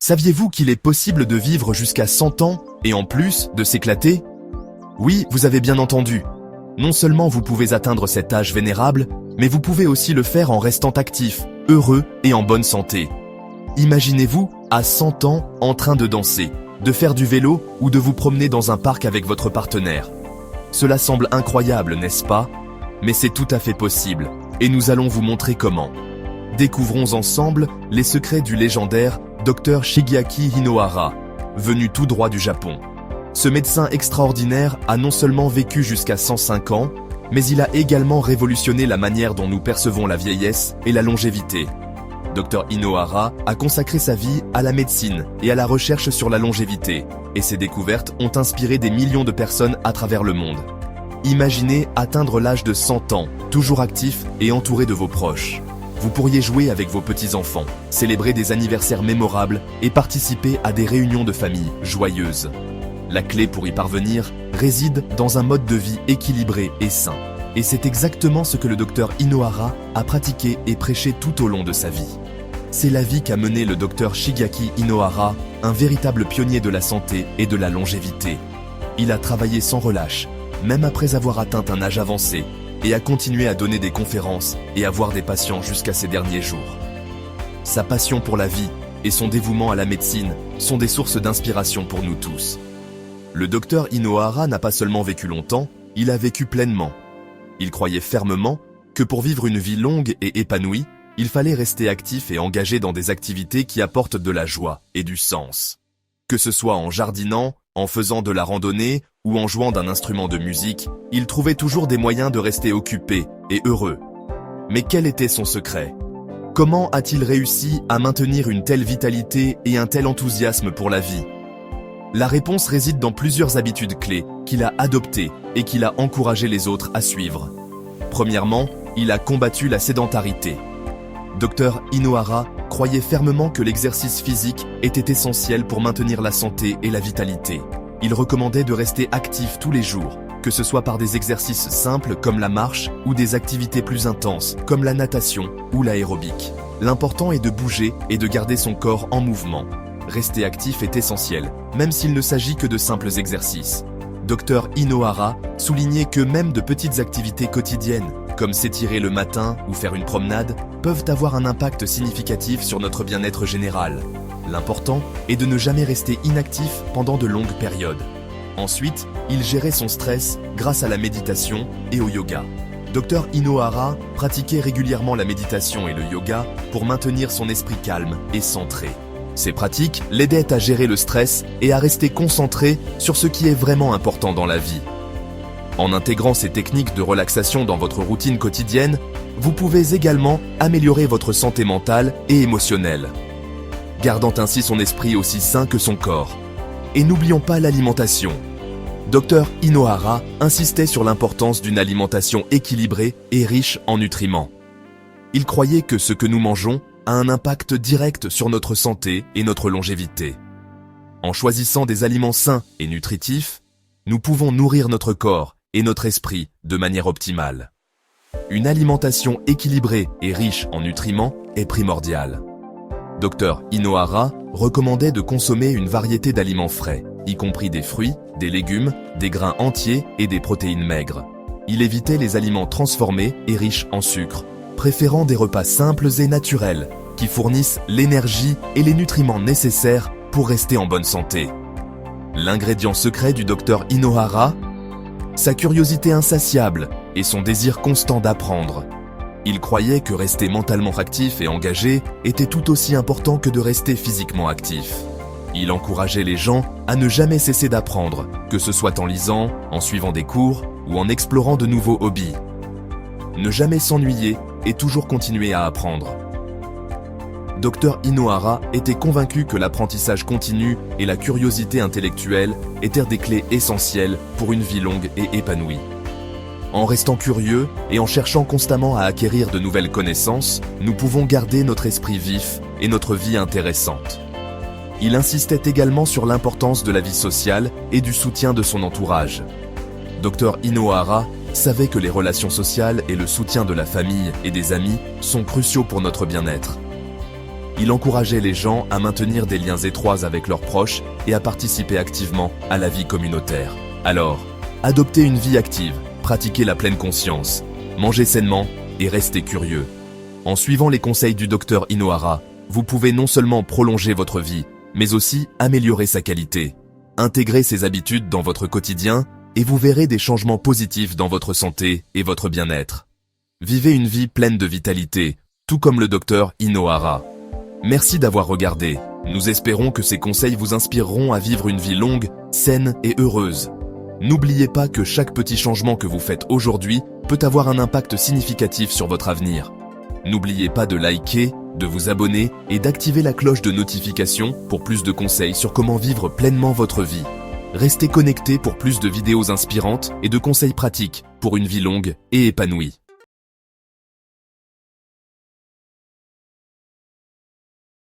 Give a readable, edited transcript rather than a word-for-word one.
Saviez-vous qu'il est possible de vivre jusqu'à 100 ans et en plus de s'éclater? Oui, vous avez bien entendu. Non seulement vous pouvez atteindre cet âge vénérable, mais vous pouvez aussi le faire en restant actif, heureux et en bonne santé. Imaginez-vous, à 100 ans, en train de danser, de faire du vélo ou de vous promener dans un parc avec votre partenaire. Cela semble incroyable, n'est-ce pas? Mais c'est tout à fait possible, et nous allons vous montrer comment. Découvrons ensemble les secrets du légendaire Dr Shigeaki Inohara, venu tout droit du Japon. Ce médecin extraordinaire a non seulement vécu jusqu'à 105 ans, mais il a également révolutionné la manière dont nous percevons la vieillesse et la longévité. Dr Inohara a consacré sa vie à la médecine et à la recherche sur la longévité, et ses découvertes ont inspiré des millions de personnes à travers le monde. Imaginez atteindre l'âge de 100 ans, toujours actif et entouré de vos proches. Vous pourriez jouer avec vos petits-enfants, célébrer des anniversaires mémorables et participer à des réunions de famille joyeuses. La clé pour y parvenir réside dans un mode de vie équilibré et sain. Et c'est exactement ce que le docteur Inohara a pratiqué et prêché tout au long de sa vie. C'est la vie qu'a menée le docteur Shigeaki Inohara, un véritable pionnier de la santé et de la longévité. Il a travaillé sans relâche, même après avoir atteint un âge avancé, et a continué à donner des conférences et à voir des patients jusqu'à ses derniers jours. Sa passion pour la vie et son dévouement à la médecine sont des sources d'inspiration pour nous tous. Le docteur Inohara n'a pas seulement vécu longtemps, il a vécu pleinement. Il croyait fermement que pour vivre une vie longue et épanouie, il fallait rester actif et engagé dans des activités qui apportent de la joie et du sens. Que ce soit en jardinant, en faisant de la randonnée ou en jouant d'un instrument de musique, il trouvait toujours des moyens de rester occupé et heureux. Mais quel était son secret? Comment a-t-il réussi à maintenir une telle vitalité et un tel enthousiasme pour la vie? La réponse réside dans plusieurs habitudes clés qu'il a adoptées et qu'il a encouragé les autres à suivre. Premièrement, il a combattu la sédentarité. Dr Inohara croyait fermement que l'exercice physique était essentiel pour maintenir la santé et la vitalité. Il recommandait de rester actif tous les jours, que ce soit par des exercices simples comme la marche ou des activités plus intenses comme la natation ou l'aérobic. L'important est de bouger et de garder son corps en mouvement. Rester actif est essentiel, même s'il ne s'agit que de simples exercices. Dr Inohara soulignait que même de petites activités quotidiennes, comme s'étirer le matin ou faire une promenade, peuvent avoir un impact significatif sur notre bien-être général. L'important est de ne jamais rester inactif pendant de longues périodes. Ensuite, il gérait son stress grâce à la méditation et au yoga. Dr Inohara pratiquait régulièrement la méditation et le yoga pour maintenir son esprit calme et centré. Ces pratiques l'aidaient à gérer le stress et à rester concentré sur ce qui est vraiment important dans la vie. En intégrant ces techniques de relaxation dans votre routine quotidienne, vous pouvez également améliorer votre santé mentale et émotionnelle, gardant ainsi son esprit aussi sain que son corps. Et n'oublions pas l'alimentation. Dr Inohara insistait sur l'importance d'une alimentation équilibrée et riche en nutriments. Il croyait que ce que nous mangeons a un impact direct sur notre santé et notre longévité. En choisissant des aliments sains et nutritifs, nous pouvons nourrir notre corps et notre esprit de manière optimale. Une alimentation équilibrée et riche en nutriments est primordiale. Dr Inohara recommandait de consommer une variété d'aliments frais, y compris des fruits, des légumes, des grains entiers et des protéines maigres. Il évitait les aliments transformés et riches en sucre, préférant des repas simples et naturels qui fournissent l'énergie et les nutriments nécessaires pour rester en bonne santé. L'ingrédient secret du Dr Inohara? Sa curiosité insatiable et son désir constant d'apprendre. Il croyait que rester mentalement actif et engagé était tout aussi important que de rester physiquement actif. Il encourageait les gens à ne jamais cesser d'apprendre, que ce soit en lisant, en suivant des cours ou en explorant de nouveaux hobbies. Ne jamais s'ennuyer et toujours continuer à apprendre. Dr Inohara était convaincu que l'apprentissage continu et la curiosité intellectuelle étaient des clés essentielles pour une vie longue et épanouie. En restant curieux et en cherchant constamment à acquérir de nouvelles connaissances, nous pouvons garder notre esprit vif et notre vie intéressante. Il insistait également sur l'importance de la vie sociale et du soutien de son entourage. Dr Inohara savait que les relations sociales et le soutien de la famille et des amis sont cruciaux pour notre bien-être. il encourageait les gens à maintenir des liens étroits avec leurs proches et à participer activement à la vie communautaire. Alors, adoptez une vie active, pratiquez la pleine conscience, mangez sainement et restez curieux. En suivant les conseils du docteur Inohara, vous pouvez non seulement prolonger votre vie, mais aussi améliorer sa qualité. Intégrez ces habitudes dans votre quotidien et vous verrez des changements positifs dans votre santé et votre bien-être. Vivez une vie pleine de vitalité, tout comme le docteur Inohara. Merci d'avoir regardé. Nous espérons que ces conseils vous inspireront à vivre une vie longue, saine et heureuse. N'oubliez pas que chaque petit changement que vous faites aujourd'hui peut avoir un impact significatif sur votre avenir. N'oubliez pas de liker, de vous abonner et d'activer la cloche de notification pour plus de conseils sur comment vivre pleinement votre vie. Restez connectés pour plus de vidéos inspirantes et de conseils pratiques pour une vie longue et épanouie.